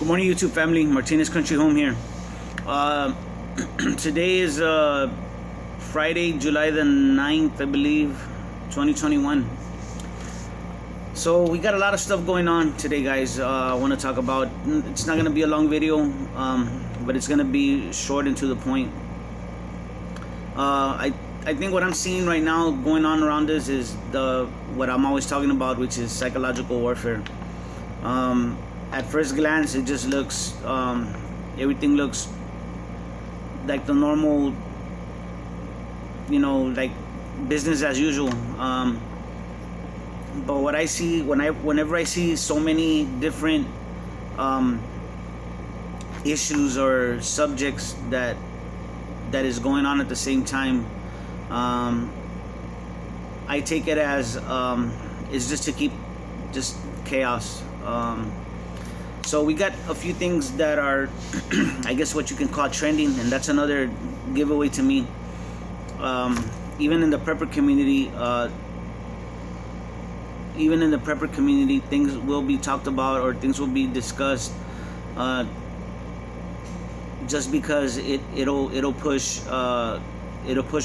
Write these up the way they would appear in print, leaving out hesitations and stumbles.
Good morning, YouTube family. Martinez Country Home here. Today is Friday, July the 9th, I believe, 2021. So we got a lot of stuff going on today, guys. I want to talk about. It's not going to be a long video, but it's going to be short and to the point. I think what I'm seeing right now going on around us is what I'm always talking about, which is psychological warfare. At first glance, it just looks, everything looks like the normal, like business as usual. But what I see whenever I see so many different issues or subjects that is going on at the same time, I take it as it's just to keep just chaos. So we got a few things that are, I guess, what you can call trending, and that's another giveaway to me. Even in the prepper community, things will be talked about or things will be discussed, just because it'll push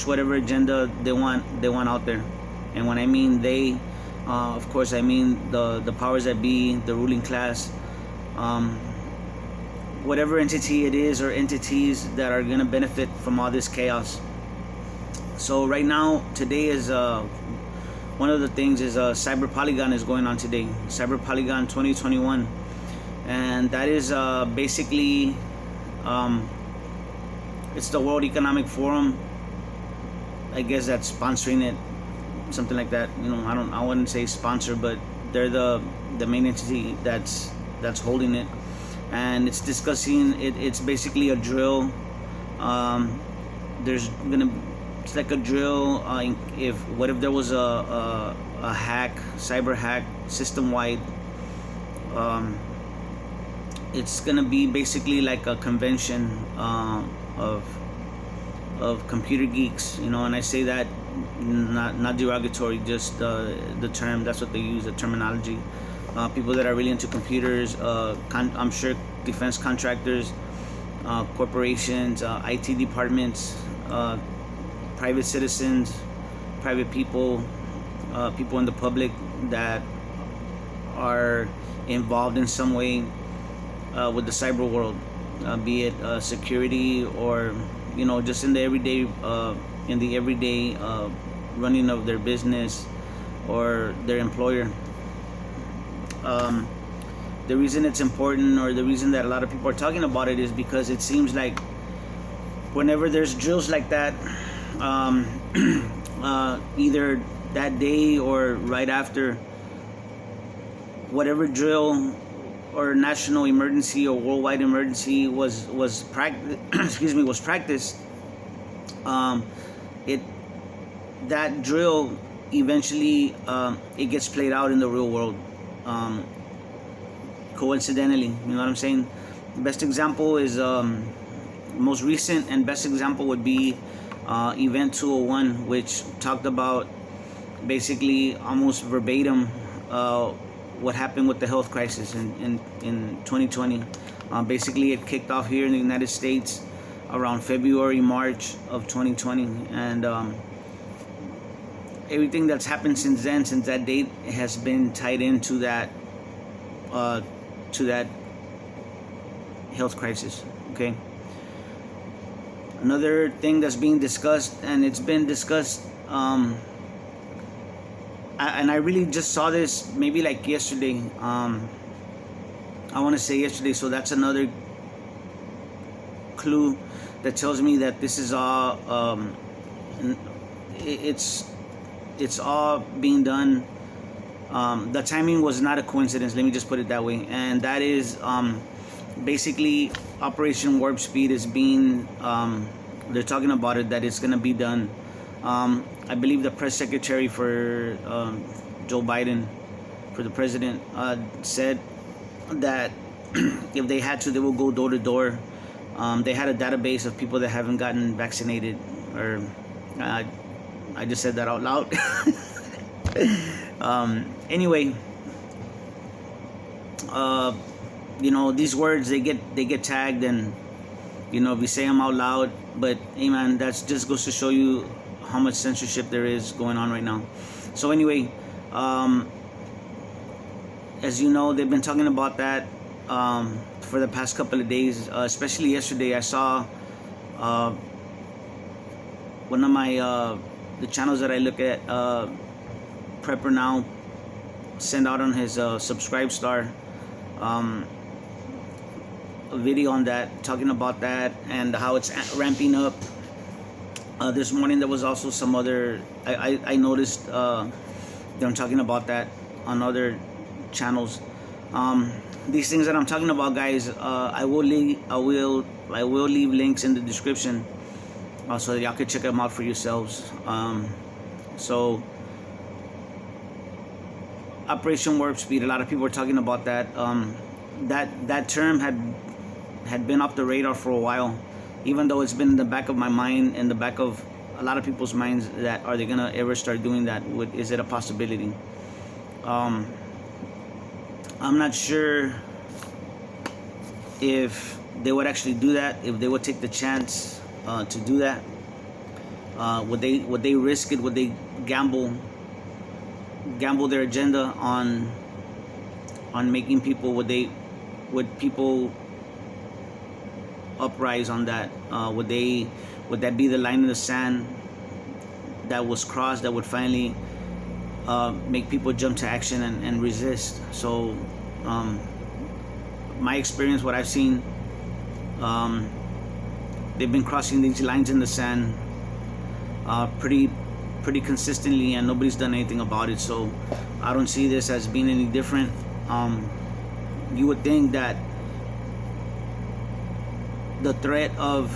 whatever agenda they want out there. And when I mean they, of course, I mean the powers that be, the ruling class. Whatever entity it is or entities that are going to benefit from all this chaos. So right now, today is one of the things is Cyberpolygon is going on today. Cyberpolygon 2021, and that is basically it's the World Economic Forum, I guess, that's sponsoring it, something like that. I wouldn't say sponsor, but they're the main entity that's holding it, and it's discussing it. It's basically a drill. It's like a drill. What if there was a hack, cyber hack, system wide? It's gonna be basically like a convention of computer geeks, and I say that not derogatory, just the term. That's what they use, the terminology. People that are really into computers, I'm sure defense contractors, corporations, IT departments, private citizens, private people, people in the public that are involved in some way with the cyber world, be it security or just in the everyday running of their business or their employer. The reason it's important, or the reason that a lot of people are talking about it, is because it seems like whenever there's drills like that, either that day or right after, whatever drill or national emergency or worldwide emergency was practiced, that drill eventually it gets played out in the real world. Coincidentally, you know what I'm saying? The best example is most recent and best example would be Event 201, which talked about basically almost verbatim what happened with the health crisis in 2020. Basically, it kicked off here in the United States around February, March of 2020, and everything that's happened since that date, has been tied into that health crisis. Okay. Another thing that's being discussed, and it's been discussed, and I really just saw this maybe like yesterday. I want to say yesterday, so that's another clue that tells me that this is all it's all being done. The timing was not a coincidence, let me just put it that way, and that is basically Operation Warp Speed is being they're talking about it, that it's going to be done. I believe the press secretary for Joe Biden, for the president, said that if they had to, they will go door to door. They had a database of people that haven't gotten vaccinated, or I just said that out loud. Anyway, you know, these words, they get tagged, and you know, we say them out loud, but hey man, that's just goes to show you how much censorship there is going on right now. So anyway, as you know, they've been talking about that for the past couple of days, especially yesterday. I saw one of my the channels that I look at, Prepper Now, send out on his subscribe star a video on that, talking about that and how it's ramping up. This morning there was also some other, I noticed them talking about that on other channels. These things that I'm talking about, guys, I will leave links in the description so that y'all can check them out for yourselves. So Operation Warp Speed, a lot of people were talking about that. That term had been off the radar for a while, even though it's been in the back of my mind, in the back of a lot of people's minds, that are they gonna ever start doing that? Is it a possibility? I'm not sure if they would actually do that, if they would take the chance to do that. Would they risk it? Would they gamble their agenda on making people? Would people uprise on that? Would that be the line in the sand that was crossed, that would finally make people jump to action and resist? So my experience, what I've seen, they've been crossing these lines in the sand pretty consistently, and nobody's done anything about it. So I don't see this as being any different. You would think that the threat of,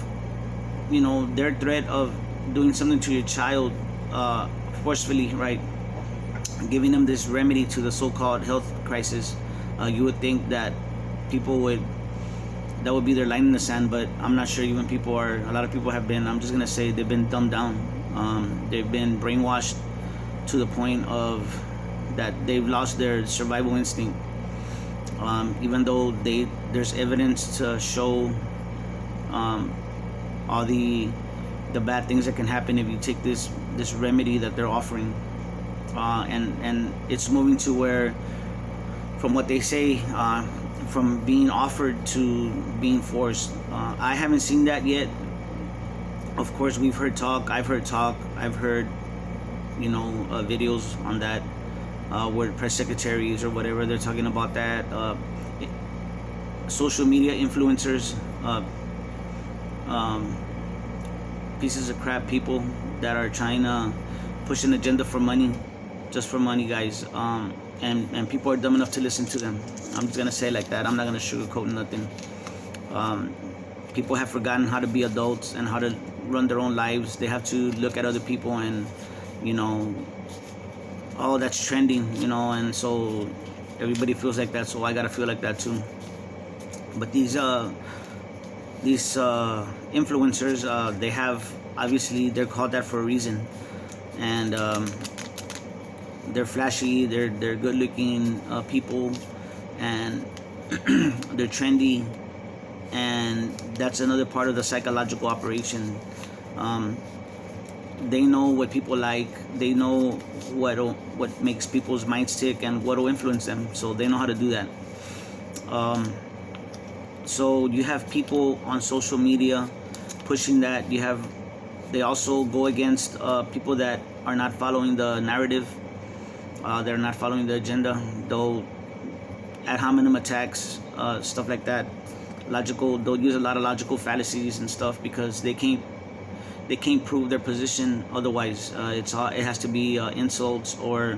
you know, their threat of doing something to your child forcefully, right, giving them this remedy to the so-called health crisis, you would think that that would be their line in the sand. But I'm not sure. Even a lot of people have been, I'm just gonna say, they've been dumbed down. They've been brainwashed to the point of that they've lost their survival instinct. Even though there's evidence to show all the bad things that can happen if you take this remedy that they're offering, and it's moving to where, from what they say, from being offered to being forced. I haven't seen that yet. Of course, we've heard talk. I've heard, you know, videos on that, where press secretaries or whatever, they're talking about that. Social media influencers, pieces of crap people that are trying to push an agenda for money, just for money, guys. And people are dumb enough to listen to them. I'm just gonna say it like that. I'm not gonna sugarcoat nothing. People have forgotten how to be adults and how to run their own lives. They have to look at other people and, you know, oh, that's trending, you know, and so everybody feels like that, so I gotta feel like that too. But these influencers, they have, obviously they're called that for a reason, and they're flashy, they're good looking people, and they're trendy, and that's another part of the psychological operation. They know what people like, they know what makes people's minds tick and what will influence them, so they know how to do that. So you have people on social media pushing that. They also go against people that are not following the narrative. They're not following the agenda. They'll ad hominem attacks, stuff like that. They'll use a lot of logical fallacies and stuff because they can't prove their position otherwise. It has to be insults or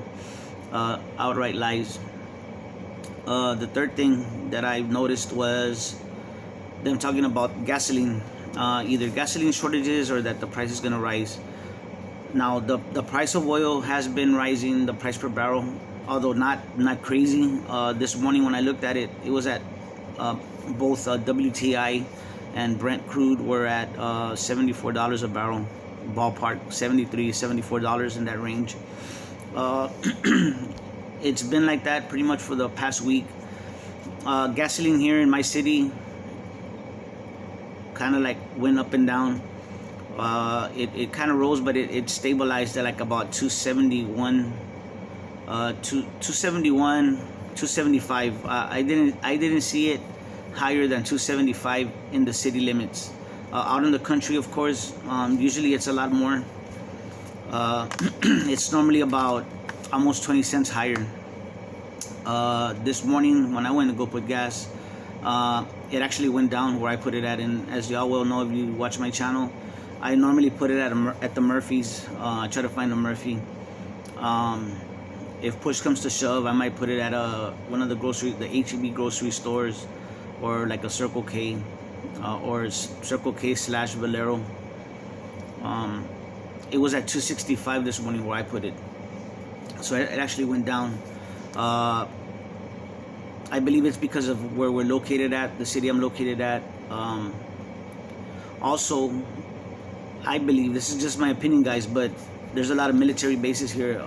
outright lies. The third thing that I noticed was them talking about gasoline, either gasoline shortages or that the price is going to rise. Now the price of oil has been rising, the price per barrel, although not crazy. This morning when I looked at it, it was at both WTI and Brent crude were at $74 a barrel, ballpark $73-$74 in that range. It's been like that pretty much for the past week. gasoline here in my city kind of like went up and down. It kind of rose, but it stabilized at like about 271, 271, 275. I didn't see it higher than 275 in the city limits. Out in the country, of course, usually it's a lot more. It's normally about almost 20 cents higher. This morning when I went to go put gas, it actually went down where I put it at. And as y'all well know, if you watch my channel, I normally put it at the Murphy's. I try to find a Murphy. If push comes to shove, I might put it at one of the HEB grocery stores, or like a Circle K, or Circle K / Valero. It was at 265 this morning where I put it, so it actually went down. I believe it's because of where we're located at, the city I'm located at. Also, I believe, this is just my opinion, guys, but there's a lot of military bases here.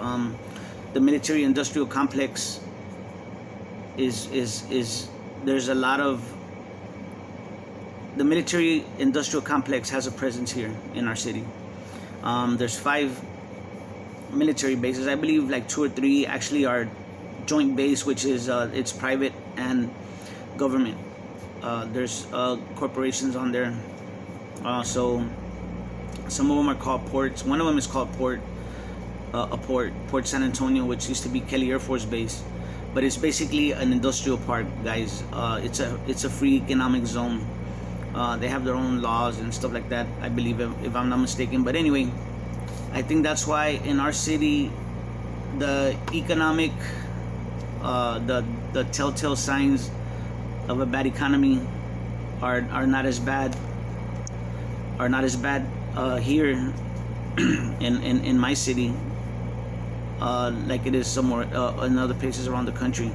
The military industrial complex is there's a lot of, the military industrial complex has a presence here in our city. There's 5 military bases. I believe like 2 or 3 actually are joint base, which is it's private and government. There's corporations on there. So some of them are called ports. One of them is called Port San Antonio, which used to be Kelly Air Force Base, but it's basically an industrial park, guys. It's a free economic zone. They have their own laws and stuff like that, I believe, if I'm not mistaken. But anyway, I think that's why in our city the economic the telltale signs of a bad economy are not as bad here in my city, like it is somewhere in other places around the country.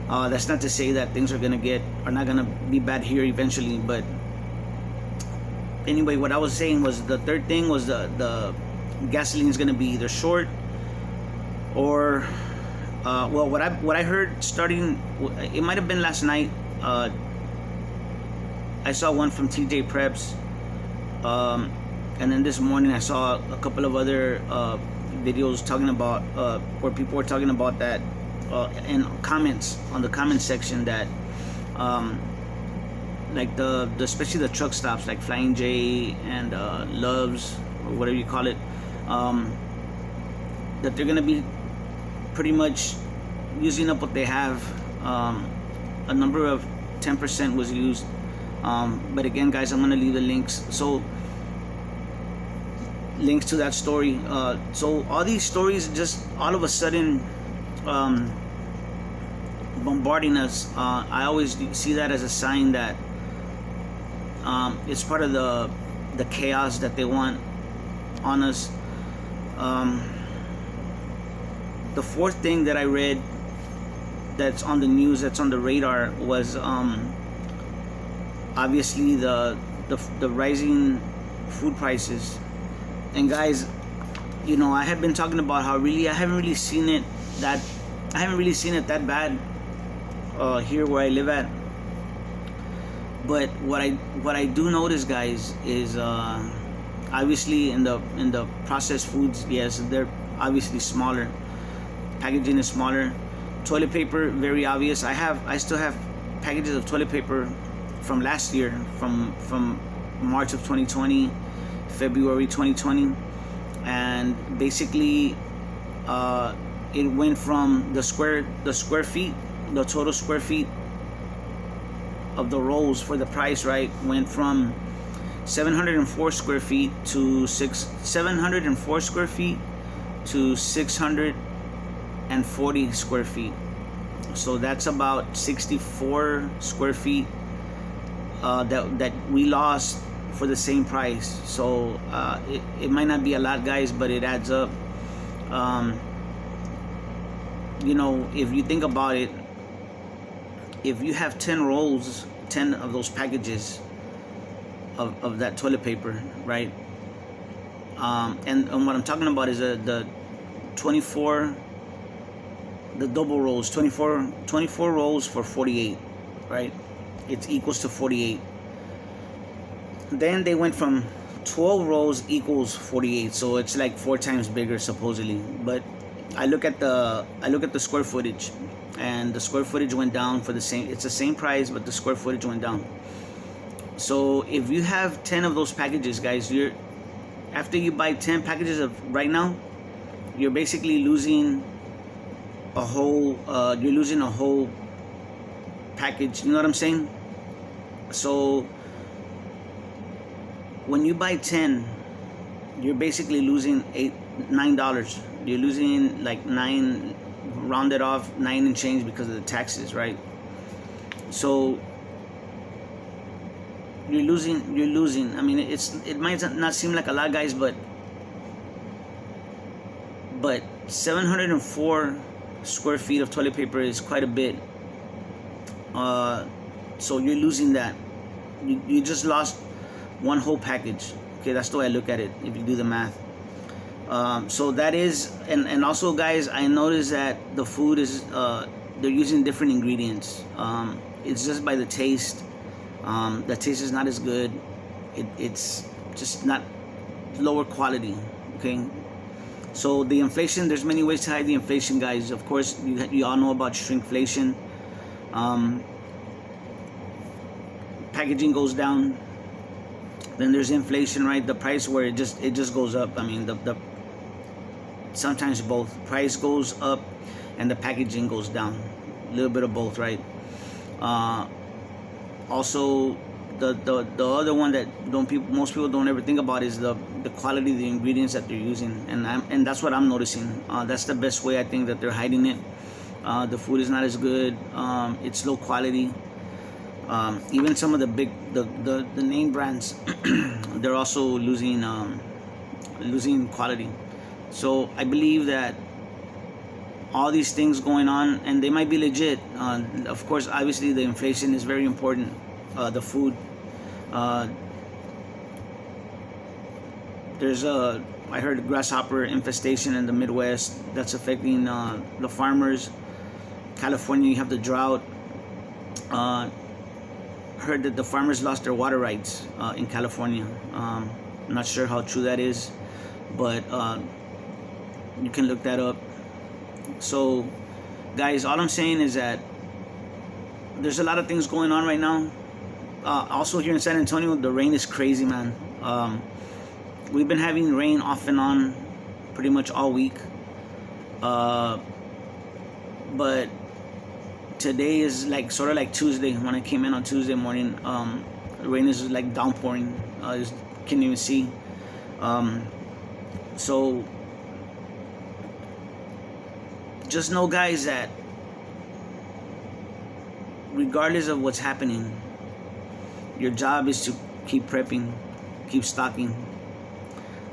That's not to say that things are not gonna be bad here eventually, but anyway, what I was saying was the third thing was the gasoline is gonna be either short or well, what I heard starting, it might have been last night. I saw one from TJ Preps, and then this morning I saw a couple of other videos talking about where people were talking about that in comments on the comment section, that like the especially the truck stops like Flying J and Loves, or whatever you call it, that they're gonna be pretty much using up what they have. A number of 10% was used, but again, guys, I'm gonna leave the links to that story. So all these stories just all of a sudden bombarding us. I always see that as a sign that it's part of the chaos that they want on us. The fourth thing that I read that's on the news, that's on the radar, was obviously the rising food prices. And guys, you know, I have been talking about how I haven't really seen it that bad here where I live at. But what I do notice, guys, is obviously in the processed foods, yes, they're obviously smaller. Packaging is smaller. Toilet paper, very obvious. I still have packages of toilet paper from last year, from March of 2020, February 2020, and basically it went from the total square feet of the rolls for the price, right, went from 704 square feet to 640 square feet. So that's about 64 square feet that we lost for the same price. So it might not be a lot, guys, but it adds up. You know, if you think about it, if you have 10 of those packages of that toilet paper, right, and what I'm talking about is the 24 the double rolls, 24 rolls for 48, right? It's equals to 48. Then they went from 12 rolls equals 48, so it's like 4 times bigger supposedly. But I look at the square footage, and the square footage went down for the same. It's the same price, but the square footage went down. So if you have 10 of those packages, guys, after you buy 10 packages of right now, you're basically losing a whole package. You know what I'm saying? So when you buy 10, you're basically losing $9. You're losing like 9, rounded off 9 and change because of the taxes, right? So you're losing. I mean, it might not seem like a lot, guys, but 704 square feet of toilet paper is quite a bit. So you're losing that. You just lost one whole package. Okay, that's the way I look at it if you do the math. So that is, and also, guys, I noticed that the food is they're using different ingredients. It's just by the taste. The taste is not as good. It's just not lower quality. Okay. So the inflation, there's many ways to hide the inflation, guys. Of course, you all know about shrinkflation. Packaging goes down. Then there's inflation, right? The price where it just goes up. I mean, the sometimes both. Price goes up and the packaging goes down. A little bit of both, right? Also, the other one that most people don't ever think about is the quality of the ingredients that they're using, and that's what I'm noticing. That's the best way I think that they're hiding it. The food is not as good. It's low quality. Even some of the big the name brands, they're also losing quality. So I believe that all these things going on, and they might be legit. Of course, obviously the inflation is very important. The food, there's I heard grasshopper infestation in the Midwest that's affecting the farmers. California, you have the drought. Heard that the farmers lost their water rights in California. I'm not sure how true that is, but you can look that up. So, guys, all I'm saying is that there's a lot of things going on right now. Also here in San Antonio, the rain is crazy, man. We've been having rain off and on pretty much all week. But today is like sort of like Tuesday. When I came in on Tuesday morning, the rain is like downpouring. Just can't even see. So just know, guys, that regardless of what's happening, your job is to keep prepping, keep stocking.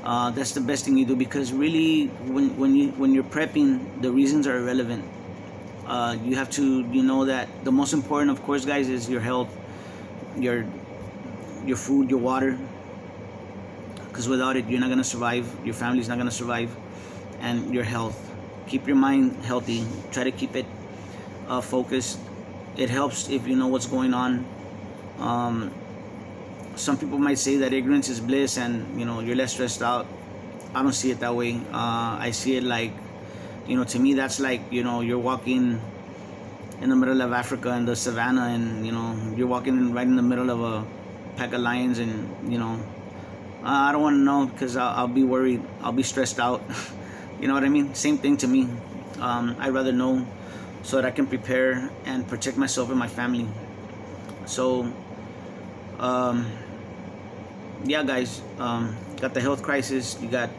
That's the best thing you do, because really, when you're prepping, the reasons are irrelevant. You have to know that the most important, of course, guys, is your health, your food, your water. Because without it, you're not gonna survive. Your family's not gonna survive, and your health. Keep your mind healthy. Try to keep it focused. It helps if you know what's going on. Some people might say that ignorance is bliss, and you're less stressed out. I don't see it that way. I see it like, to me, that's like, you're walking in the middle of Africa in the savannah, and you're walking right in the middle of a pack of lions, and I don't want to know, because I'll be worried. I'll be stressed out. You know what I mean? Same thing to me. I'd rather know so that I can prepare and protect myself and my family. So yeah, guys, got the health crisis. You got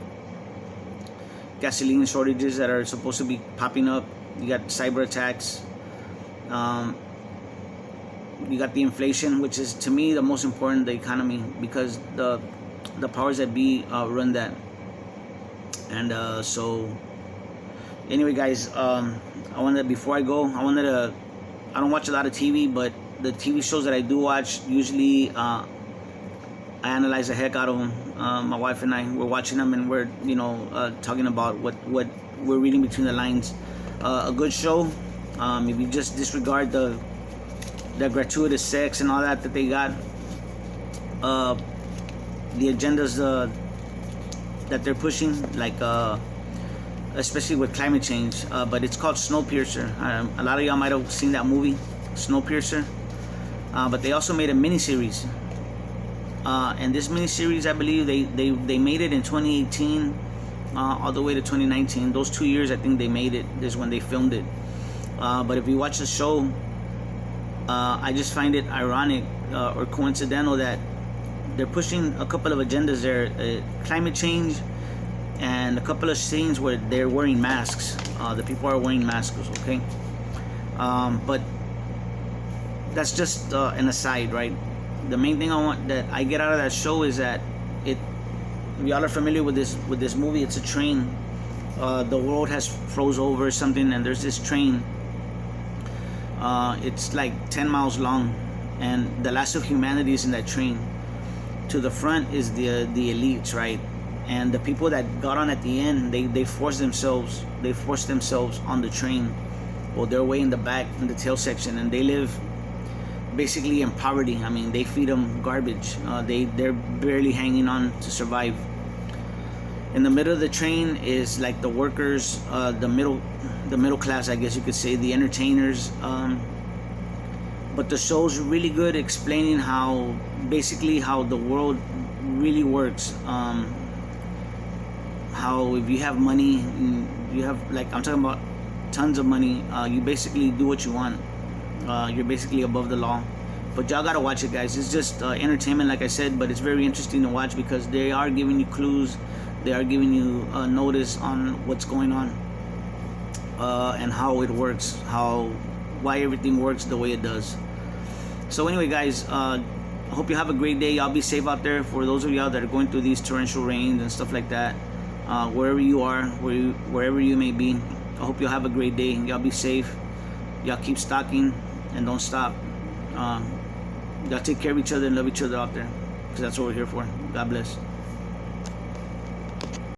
gasoline shortages that are supposed to be popping up. You got cyber attacks. You got the inflation, which is, to me, the most important, the economy, because the powers that be run that. And so anyway, guys, before I go, I don't watch a lot of TV, but the TV shows that I do watch, usually I analyze the heck out of them. My wife and I, we're watching them, and we're talking about what we're reading between the lines. a good show. If you just disregard the gratuitous sex and all that they got, the agendas that they're pushing, like especially with climate change. But it's called Snowpiercer. A lot of y'all might have seen that movie, Snowpiercer. But they also made a miniseries. And this miniseries, I believe they made it in 2018 all the way to 2019. Those 2 years, I think they made it, is when they filmed it. But if you watch the show, I just find it ironic or coincidental that they're pushing a couple of agendas there, climate change, and a couple of scenes where they're wearing masks. The people are wearing masks, okay? But that's just an aside, right? The main thing that I get out of that show is that if y'all are familiar with this movie, it's a train. The world has froze over or something, and there's this train. It's like 10 miles long, and the last of humanity is in that train. To the front is the elites, right? And the people that got on at the end, they forced themselves on the train. Well, they're way in the back, in the tail section, and they live basically in poverty. I mean, they feed them garbage. They're barely hanging on to survive. In the middle of the train is like the workers, the middle class, I guess you could say, the entertainers. But the show's really good, explaining how the world really works. How if you have money, you have, like, I'm talking about tons of money, you basically do what you want. You're basically above the law. But y'all gotta watch it, guys. It's just entertainment, like I said, but it's very interesting to watch because they are giving you clues. They are giving you notice on what's going on and how it works, why everything works the way it does. So anyway, guys, I hope you have a great day. Y'all be safe out there. For those of y'all that are going through these torrential rains and stuff like that, wherever you are, wherever you may be, I hope you'll have a great day. Y'all be safe. Y'all keep stocking and don't stop. Y'all take care of each other and love each other out there, because that's what we're here for. God bless.